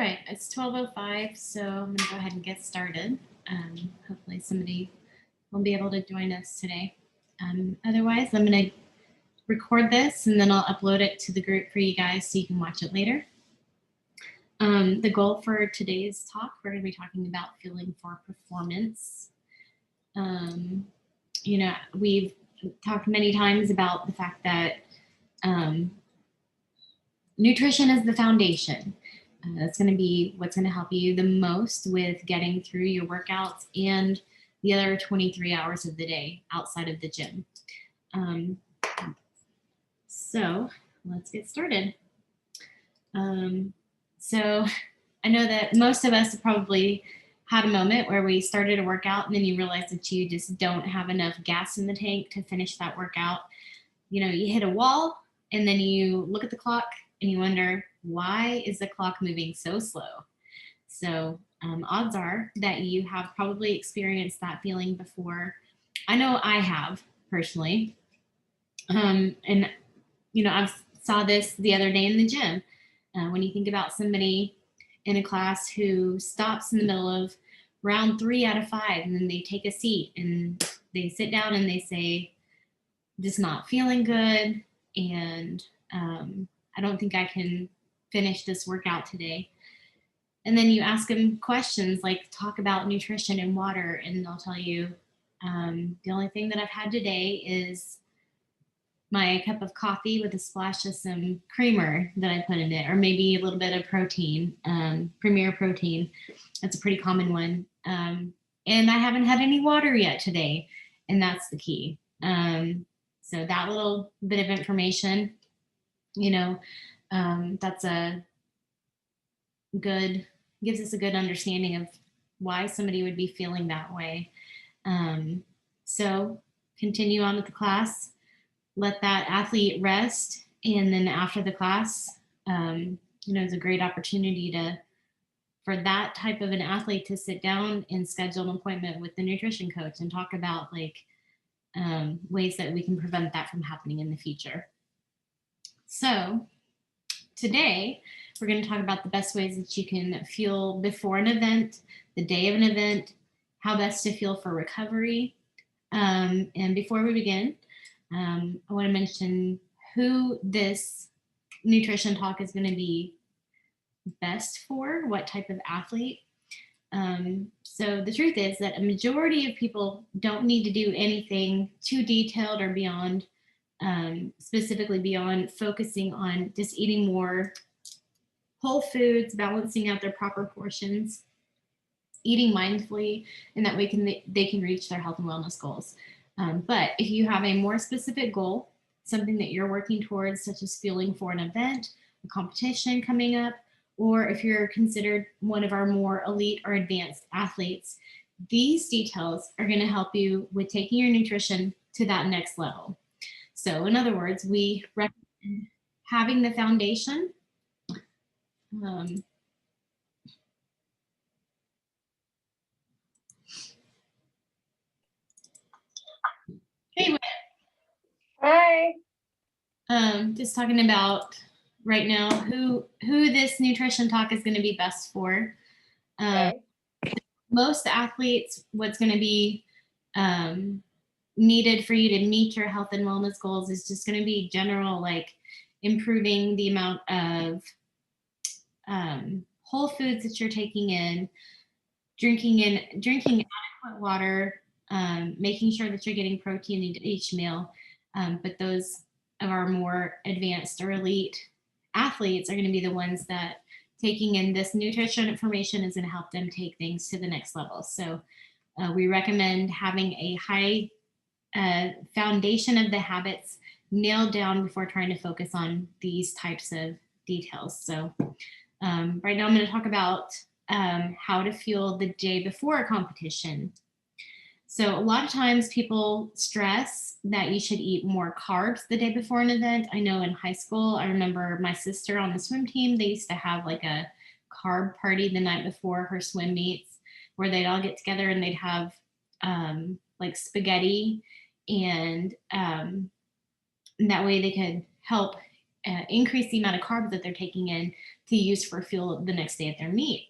right, it's 12:05, so I'm gonna go ahead and get started. Hopefully somebody will be able to join us today. Otherwise, I'm gonna record this and then I'll upload it to the group for you guys so you can watch it later. The goal for today's talk, we're gonna be talking about fueling for performance. We've talked many times about the fact that nutrition is the foundation. That's going to be what's going to help you the most with getting through your workouts and the other 23 hours of the day outside of the gym. So let's get started. So I know that most of us have probably had a moment where we started a workout and then you realize that you just don't have enough gas in the tank to finish that workout. You hit a wall and then you look at the clock and you wonder, why is the clock moving so slow? So odds are that you have probably experienced that feeling before. I know I have personally. And I saw this the other day in the gym. When you think about somebody in a class who stops in the middle of round 3 out of 5 and then they take a seat and they sit down and they say, just not feeling good, and I don't think I can finish this workout today. And then you ask them questions like, talk about nutrition and water, and they'll tell you, the only thing that I've had today is my cup of coffee with a splash of some creamer that I put in it, or maybe a little bit of protein, Premier Protein. That's a pretty common one. And I haven't had any water yet today, and that's the key. So that little bit of information, that's gives us a good understanding of why somebody would be feeling that way. So continue on with the class, let that athlete rest. And then after the class, it's a great opportunity for that type of an athlete to sit down and schedule an appointment with the nutrition coach and talk about ways that we can prevent that from happening in the future. So today, we're going to talk about the best ways that you can fuel before an event, the day of an event, how best to fuel for recovery. And before we begin, I want to mention who this nutrition talk is going to be best for, what type of athlete. So the truth is that a majority of people don't need to do anything too detailed or beyond, specifically beyond focusing on just eating more whole foods, balancing out their proper portions, eating mindfully, and that way they can reach their health and wellness goals. But if you have a more specific goal, something that you're working towards, such as fueling for an event, a competition coming up, or if you're considered one of our more elite or advanced athletes, these details are going to help you with taking your nutrition to that next level. So in other words, we recommend having the foundation. Hey, Hi. just talking about right now who this nutrition talk is going to be best for. Okay. Most athletes, what's going to be needed for you to meet your health and wellness goals is just going to be general, like improving the amount of whole foods that you're taking in, drinking adequate water, making sure that you're getting protein into each meal. But those of our more advanced or elite athletes are going to be the ones that taking in this nutrition information is going to help them take things to the next level. So we recommend having a high foundation of the habits nailed down before trying to focus on these types of details. So right now I'm going to talk about how to fuel the day before a competition. So a lot of times people stress that you should eat more carbs the day before an event. I know in high school, I remember my sister on the swim team, they used to have like a carb party the night before her swim meets where they'd all get together and they'd have like spaghetti, and that way they could help increase the amount of carbs that they're taking in to use for fuel the next day at their meet.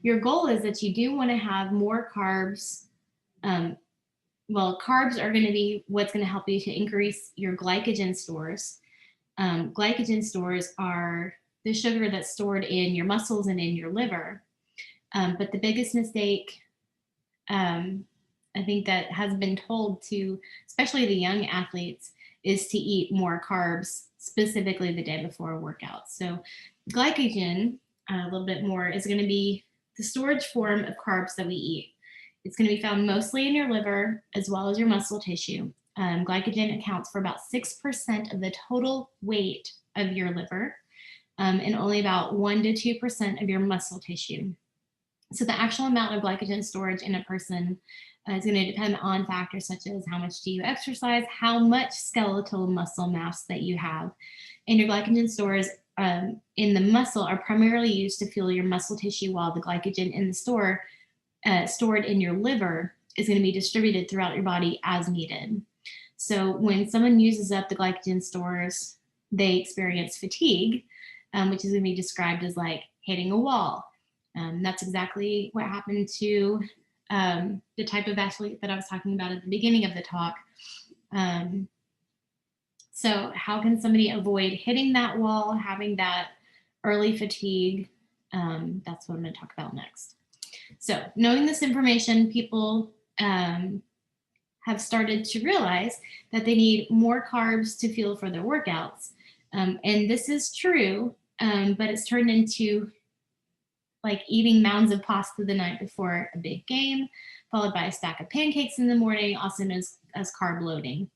Your goal is that you do want to have more carbs. Well, carbs are going to be what's going to help you to increase your glycogen stores. Glycogen stores are the sugar that's stored in your muscles and in your liver. But the biggest mistake I think that has been told to, especially the young athletes, is to eat more carbs, specifically the day before a workout. So glycogen, a little bit more, is going to be the storage form of carbs that we eat. It's going to be found mostly in your liver as well as your muscle tissue. Glycogen accounts for about 6% of the total weight of your liver, and only about 1 to 2% of your muscle tissue. So the actual amount of glycogen storage in a person is going to depend on factors such as how much do you exercise, how much skeletal muscle mass that you have. And your glycogen stores in the muscle are primarily used to fuel your muscle tissue, while the glycogen in the store stored in your liver is going to be distributed throughout your body as needed. So when someone uses up the glycogen stores, they experience fatigue, which is going to be described as like hitting a wall. That's exactly what happened to the type of athlete that I was talking about at the beginning of the talk. So how can somebody avoid hitting that wall, having that early fatigue? That's what I'm going to talk about next. So knowing this information, people have started to realize that they need more carbs to fuel for their workouts. And this is true, but it's turned into like eating mounds of pasta the night before a big game, followed by a stack of pancakes in the morning, also known as carb loading.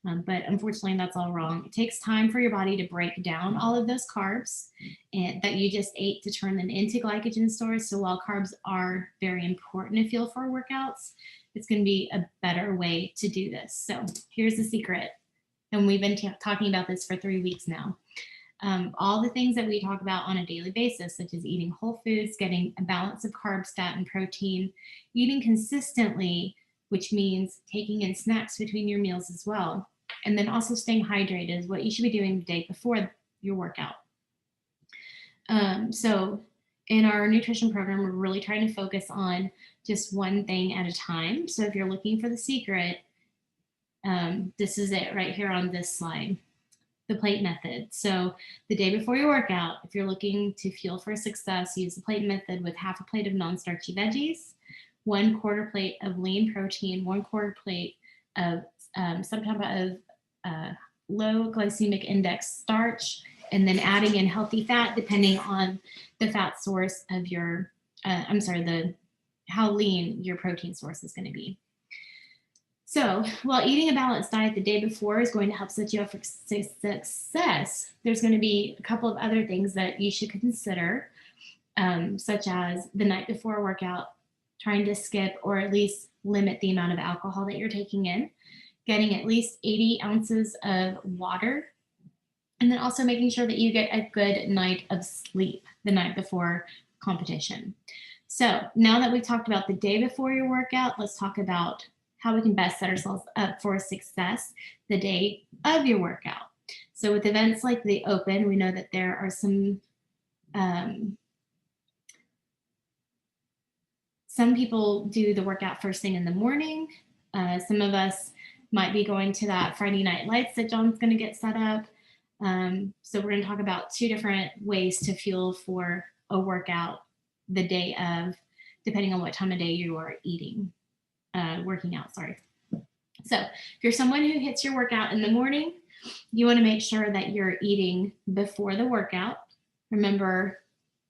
But unfortunately, that's all wrong. It takes time for your body to break down all of those carbs that you just ate to turn them into glycogen stores. So while carbs are very important to fuel for workouts, it's going to be a better way to do this. So here's the secret. And we've been talking about this for 3 weeks now. All the things that we talk about on a daily basis, such as eating whole foods, getting a balance of carbs, fat, and protein, eating consistently, which means taking in snacks between your meals as well, and then also staying hydrated is what you should be doing the day before your workout. So in our nutrition program, we're really trying to focus on just one thing at a time. So if you're looking for the secret, this is it right here on this slide. The plate method. So the day before your workout, if you're looking to fuel for success, use the plate method with half a plate of non-starchy veggies, 1/4 plate of lean protein, 1/4 plate of some type of low glycemic index starch, and then adding in healthy fat depending on the fat source of your, how lean your protein source is going to be. So while eating a balanced diet the day before is going to help set you up for success, there's going to be a couple of other things that you should consider, such as the night before a workout, trying to skip or at least limit the amount of alcohol that you're taking in, getting at least 80 ounces of water, and then also making sure that you get a good night of sleep the night before competition. So now that we've talked about the day before your workout, let's talk about how we can best set ourselves up for success the day of your workout. So with events like the Open, we know that there are some people do the workout first thing in the morning. Some of us might be going to that Friday Night Lights that John's going to get set up. So we're going to talk about 2 different ways to fuel for a workout the day of, depending on what time of day you are working out. So if you're someone who hits your workout in the morning, you want to make sure that you're eating before the workout. Remember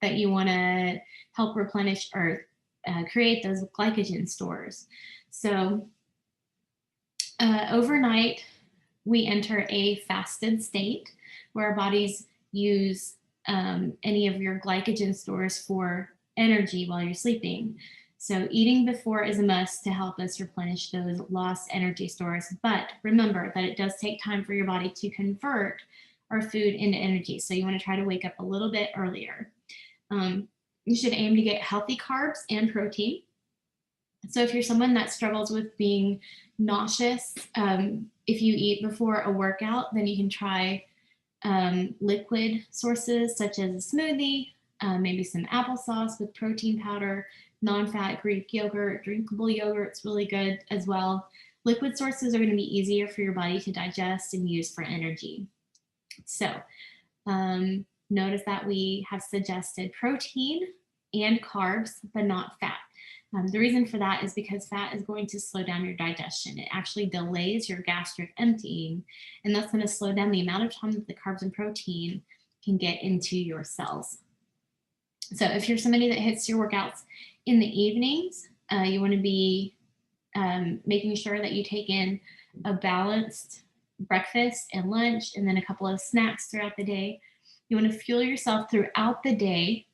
that you want to help replenish or create those glycogen stores. So overnight, we enter a fasted state where our bodies use any of your glycogen stores for energy while you're sleeping. So eating before is a must to help us replenish those lost energy stores. But remember that it does take time for your body to convert our food into energy. So you want to try to wake up a little bit earlier. You should aim to get healthy carbs and protein. So if you're someone that struggles with being nauseous, if you eat before a workout, then you can try liquid sources such as a smoothie, maybe some applesauce with protein powder, non-fat Greek yogurt, drinkable yogurt's really good as well. Liquid sources are going to be easier for your body to digest and use for energy. So notice that we have suggested protein and carbs, but not fat. The reason for that is because fat is going to slow down your digestion. It actually delays your gastric emptying, and that's going to slow down the amount of time that the carbs and protein can get into your cells. So if you're somebody that hits your workouts in the evenings, you want to be making sure that you take in a balanced breakfast and lunch, and then a couple of snacks throughout the day. You want to fuel yourself throughout the day,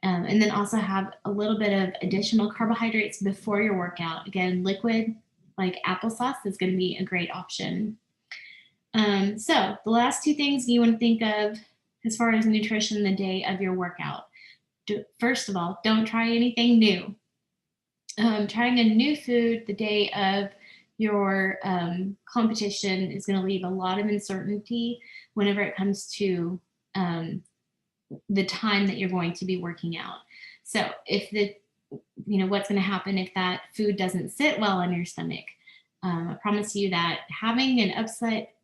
and then also have a little bit of additional carbohydrates before your workout. Again, liquid like applesauce is going to be a great option. So the last two things you want to think of as far as nutrition the day of your workout. First of all, don't try anything new. Trying a new food the day of your competition is going to leave a lot of uncertainty whenever it comes to the time that you're going to be working out. So if what's going to happen if that food doesn't sit well in your stomach? I promise you that having an upset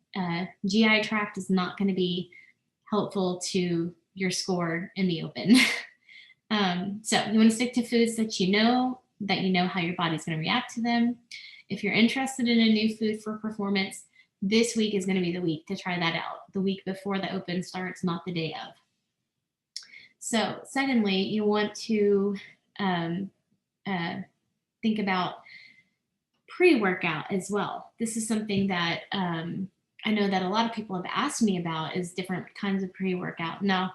GI tract is not going to be helpful to your score in the open. So you want to stick to foods that you know how your body's going to react to them. If you're interested in a new food for performance, this week is going to be the week to try that out. The week before the open starts, not the day of. So secondly, you want to think about pre-workout as well. This is something that I know that a lot of people have asked me about, is different kinds of pre-workout. Now,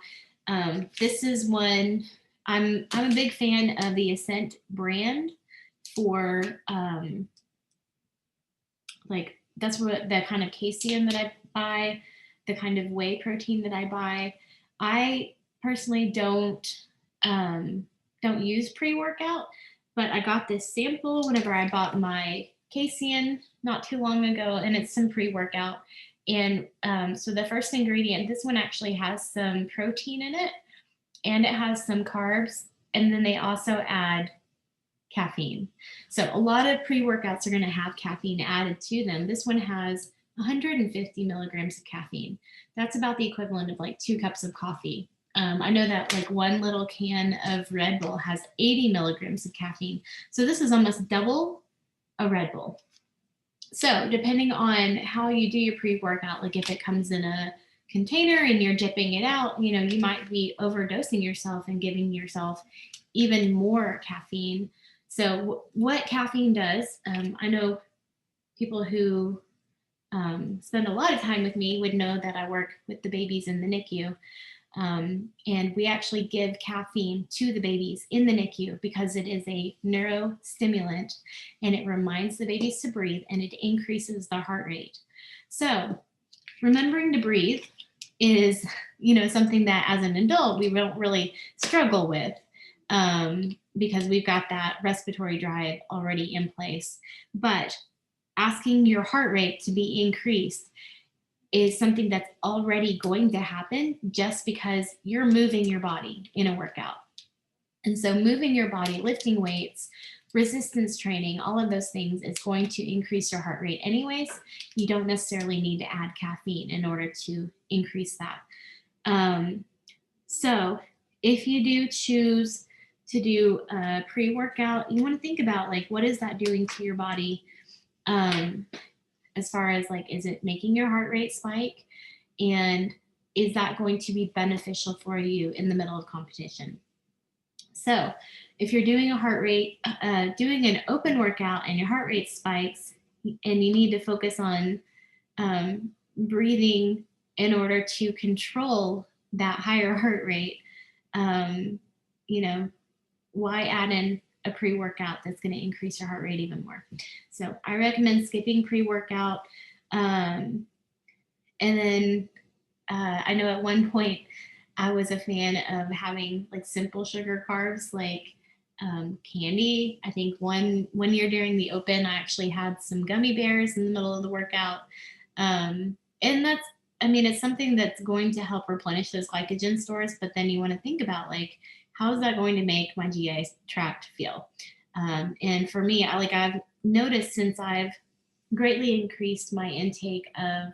this is one, I'm a big fan of the Ascent brand for that's what the kind of casein that I buy, the kind of whey protein that I buy. I personally don't use pre-workout, but I got this sample whenever I bought my casein not too long ago, and it's some pre-workout. And so the first ingredient, this one actually has some protein in it, and it has some carbs, and then they also add caffeine. So a lot of pre-workouts are going to have caffeine added to them. This one has 150 milligrams of caffeine. That's about the equivalent of like 2 cups of coffee. I know that like one little can of Red Bull has 80 milligrams of caffeine. So this is almost double a Red Bull. So depending on how you do your pre-workout, like if it comes in a container and you're dipping it out, you might be overdosing yourself and giving yourself even more caffeine. So what caffeine does, I know people who spend a lot of time with me would know that I work with the babies in the NICU. And we actually give caffeine to the babies in the NICU because it is a neurostimulant, and it reminds the babies to breathe, and it increases their heart rate. So remembering to breathe is, something that as an adult, we don't really struggle with because we've got that respiratory drive already in place. But asking your heart rate to be increased is something that's already going to happen just because you're moving your body in a workout. And so moving your body, lifting weights, resistance training, all of those things is going to increase your heart rate anyways. You don't necessarily need to add caffeine in order to increase that. So if you do choose to do a pre-workout, you want to think about like, what is that doing to your body? As far as like, is it making your heart rate spike? And is that going to be beneficial for you in the middle of competition? So if you're doing a heart rate, doing an open workout and your heart rate spikes, and you need to focus on breathing in order to control that higher heart rate, why add in a pre-workout that's going to increase your heart rate even more? So I recommend skipping pre-workout. And then I know at one point I was a fan of having like simple sugar carbs, like candy. I think one year during the open, I actually had some gummy bears in the middle of the workout. And I mean, it's something that's going to help replenish those glycogen stores, but then you want to think about like, how is that going to make my GI tract feel? And for me, I've noticed since I've greatly increased my intake of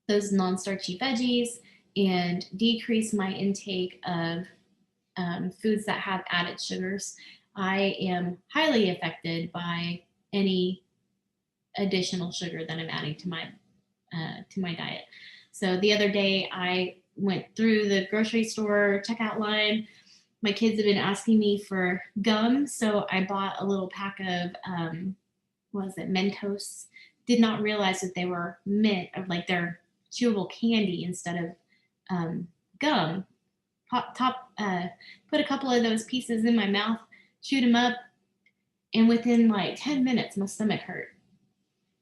those non-starchy veggies and decrease my intake of foods that have added sugars, I am highly affected by any additional sugar that I'm adding to my diet. So the other day I went through the grocery store checkout line. My kids have been asking me for gum, so I bought a little pack of what was it, Mentos. Did not realize that they were mint, of like they're chewable candy instead of gum. Put a couple of those pieces in my mouth, chewed them up, and within like 10 minutes, my stomach hurt.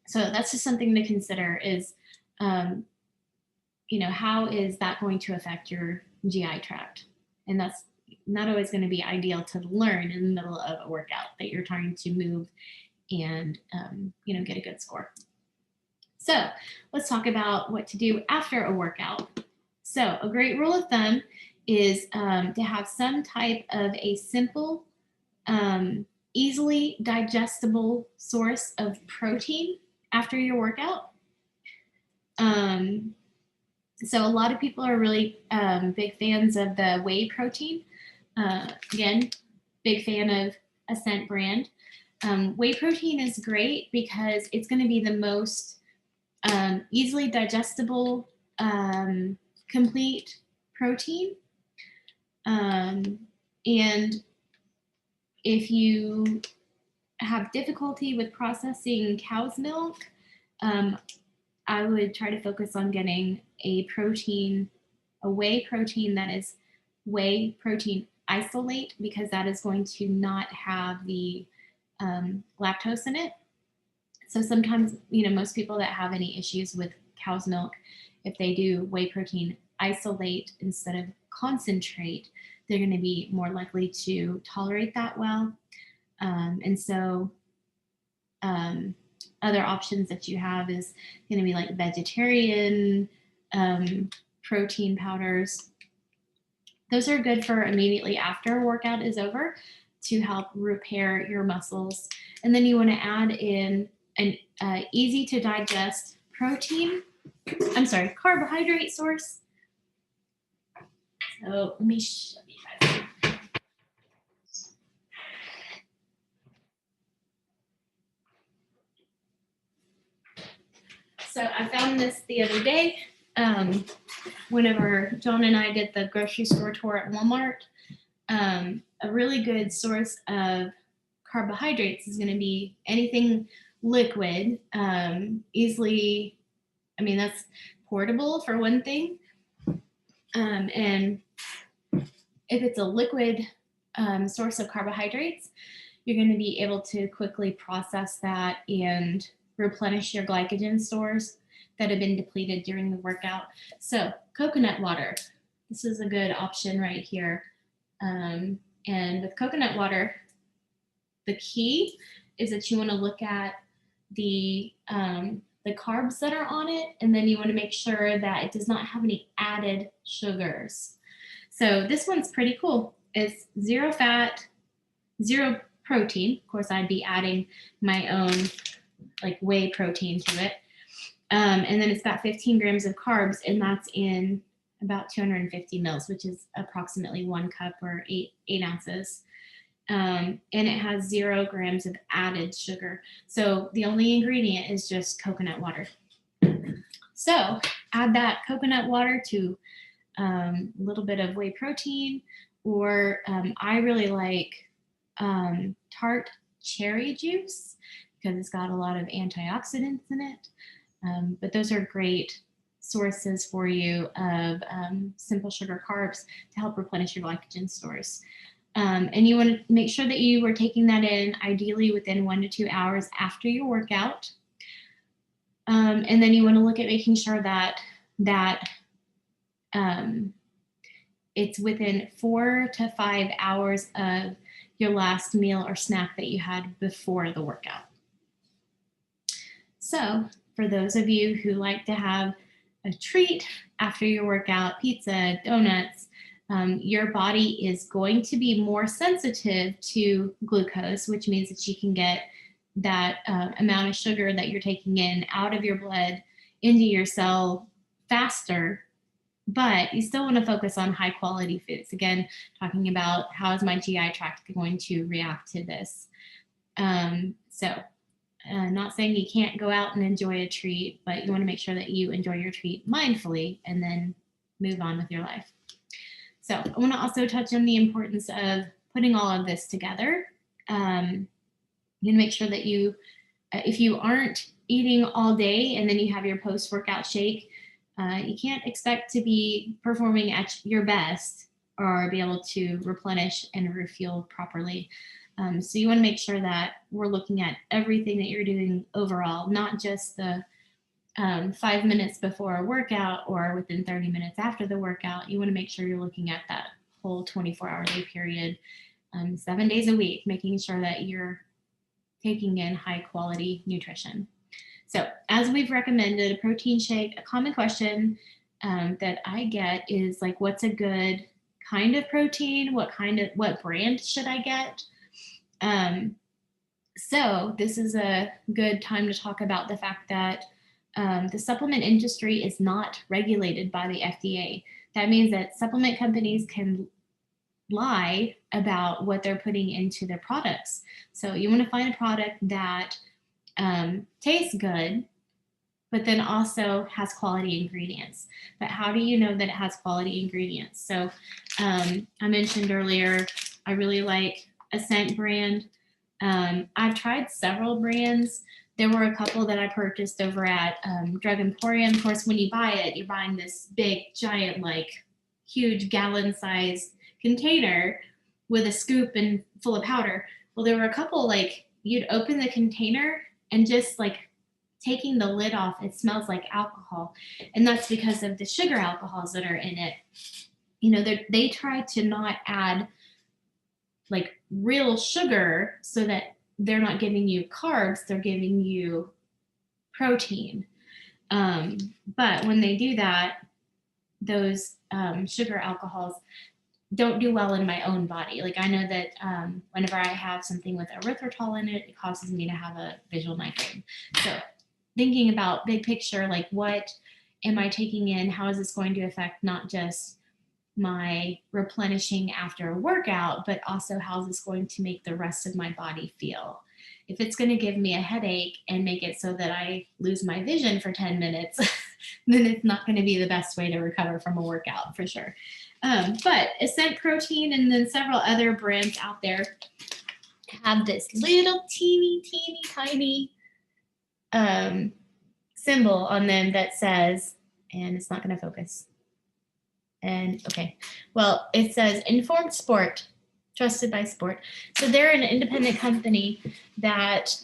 So that's just something to consider is, how is that going to affect your GI tract? And that's not always going to be ideal to learn in the middle of a workout that you're trying to move and, get a good score. So let's talk about what to do after a workout. So a great rule of thumb is to have some type of a simple, easily digestible source of protein after your workout. So a lot of people are really big fans of the whey protein. Again, big fan of Ascent brand. Whey protein is great because it's going to be the most easily digestible, complete protein. And if you have difficulty with processing cow's milk, I would try to focus on getting a whey protein that is whey protein isolate, because that is going to not have the lactose in it. So sometimes, most people that have any issues with cow's milk, if they do whey protein isolate instead of concentrate, they're going to be more likely to tolerate that well. And so other options that you have is going to be like vegetarian protein powders. Those are good for immediately after a workout is over to help repair your muscles. And then you want to add in an easy to digest carbohydrate source. So let me show you guys. So I found this the other day whenever John and I did the grocery store tour at Walmart. A really good source of carbohydrates is going to be anything liquid, easily, that's portable for one thing. And if it's a liquid source of carbohydrates, you're going to be able to quickly process that and replenish your glycogen stores that have been depleted during the workout. So coconut water, this is a good option right here. And with coconut water, the key is that you want to look at the carbs that are on it, and then you want to make sure that it does not have any added sugars. So this one's pretty cool. It's 0 fat, 0 protein. Of course, I'd be adding my own like whey protein to it. And then it's got 15 grams of carbs, and that's in about 250 mils, which is approximately 1 cup or 8 ounces. And it has 0 grams of added sugar. So the only ingredient is just coconut water. So add that coconut water to a little bit of whey protein, or I really like tart cherry juice because it's got a lot of antioxidants in it. But those are great sources for you of simple sugar carbs to help replenish your glycogen stores. And you want to make sure that you are taking that in ideally within 1 to 2 hours after your workout. And then you want to look at making sure that it's within 4 to 5 hours of your last meal or snack that you had before the workout. So for those of you who like to have a treat after your workout, pizza, donuts, your body is going to be more sensitive to glucose, which means that you can get that amount of sugar that you're taking in out of your blood into your cell faster. But you still want to focus on high quality foods. Again, talking about how is my GI tract going to react to this. Not saying you can't go out and enjoy a treat, but you want to make sure that you enjoy your treat mindfully and then move on with your life. So I want to also touch on the importance of putting all of this together. You make sure that you, if you aren't eating all day and then you have your post-workout shake, you can't expect to be performing at your best or be able to replenish and refuel properly. So you want to make sure that we're looking at everything that you're doing overall, not just the 5 minutes before a workout or within 30 minutes after the workout. You want to make sure you're looking at that whole 24-hour day period, 7 days a week, making sure that you're taking in high quality nutrition. So as we've recommended a protein shake, a common question that I get is like, what's a good kind of protein? What brand should I get? So this is a good time to talk about the fact that the supplement industry is not regulated by the FDA. That means that supplement companies can lie about what they're putting into their products. So you want to find a product that tastes good, but then also has quality ingredients. But how do you know that it has quality ingredients? So I mentioned earlier, I really like Ascent brand. I've tried several brands. There were a couple that I purchased over at Drug Emporium. Of course, when you buy it, you're buying this big, giant, like huge gallon-sized container with a scoop and full of powder. Well, there were a couple like you'd open the container and just like taking the lid off, it smells like alcohol. And that's because of the sugar alcohols that are in it. You know, they try to not add like real sugar so that they're not giving you carbs, they're giving you protein. But when they do that, those sugar alcohols don't do well in my own body. Like I know that whenever I have something with erythritol in it, it causes me to have a visual migraine. So thinking about big picture, like what am I taking in? How is this going to affect not just my replenishing after a workout, but also how is this going to make the rest of my body feel? If it's going to give me a headache and make it so that I lose my vision for 10 minutes, then it's not going to be the best way to recover from a workout for sure. But Ascent Protein and then several other brands out there have this little teeny tiny symbol on them that says, and it's not going to focus. And okay, well, it says Informed Sport, trusted by sport. So they're an independent company that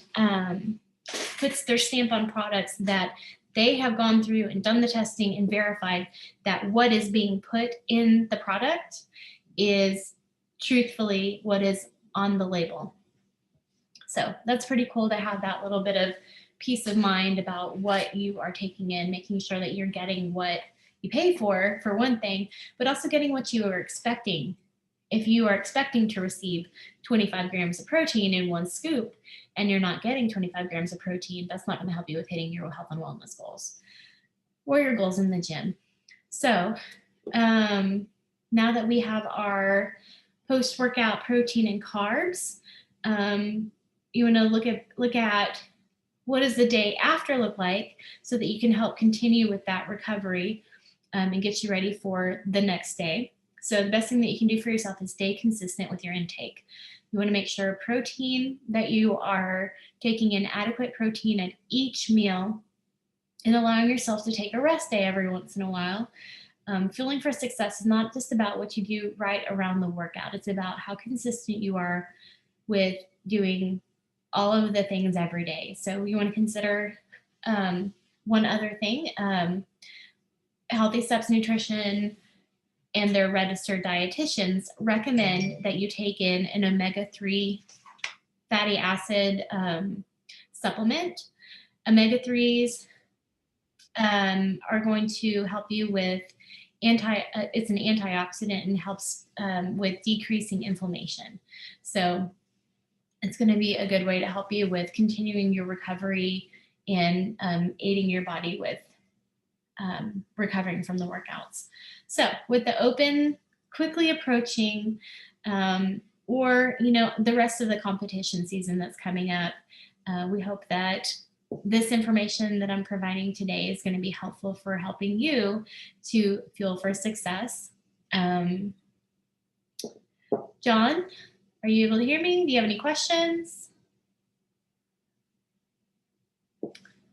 puts their stamp on products that they have gone through and done the testing and verified that what is being put in the product is truthfully what is on the label. So that's pretty cool to have that little bit of peace of mind about what you are taking in, making sure that you're getting what you pay for one thing, but also getting what you are expecting. If you are expecting to receive 25 grams of protein in one scoop and you're not getting 25 grams of protein, that's not going to help you with hitting your health and wellness goals or your goals in the gym. So now that we have our post-workout protein and carbs, you want to look at what does the day after look like so that you can help continue with that recovery and get you ready for the next day. So the best thing that you can do for yourself is stay consistent with your intake. You want to make sure protein that you are taking in adequate protein at each meal and allowing yourself to take a rest day every once in a while. Fueling for success is not just about what you do right around the workout. It's about how consistent you are with doing all of the things every day. So you want to consider one other thing. Healthy Steps Nutrition and their registered dietitians recommend that you take in an omega-3 fatty acid supplement. Omega-3s are going to help you with it's an antioxidant and helps with decreasing inflammation. So it's going to be a good way to help you with continuing your recovery and aiding your body with recovering from the workouts. So with the open quickly approaching, or the rest of the competition season that's coming up, we hope that this information that I'm providing today is going to be helpful for helping you to fuel for success. John, are you able to hear me? Do you have any questions?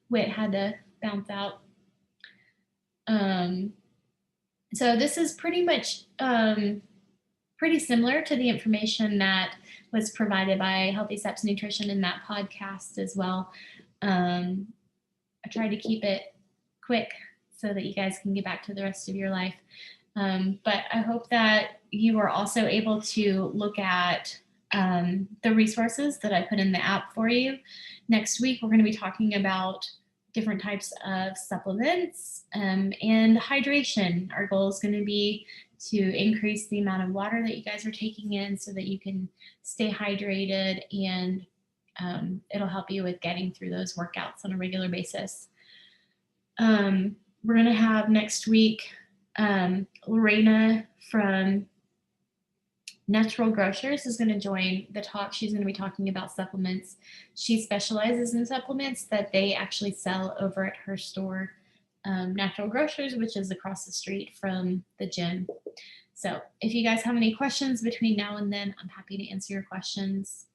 Wait, had to bounce out. So this is pretty much pretty similar to the information that was provided by Healthy Steps Nutrition in that podcast as well. I tried to keep it quick so that you guys can get back to the rest of your life. But I hope that you are also able to look at the resources that I put in the app for you. Next week, we're going to be talking about different types of supplements and hydration. Our goal is going to be to increase the amount of water that you guys are taking in so that you can stay hydrated, and it'll help you with getting through those workouts on a regular basis. We're going to have next week Lorena from Natural Grocers is going to join the talk. She's going to be talking about supplements. She specializes in supplements that they actually sell over at her store, Natural Grocers, which is across the street from the gym. So if you guys have any questions between now and then, I'm happy to answer your questions.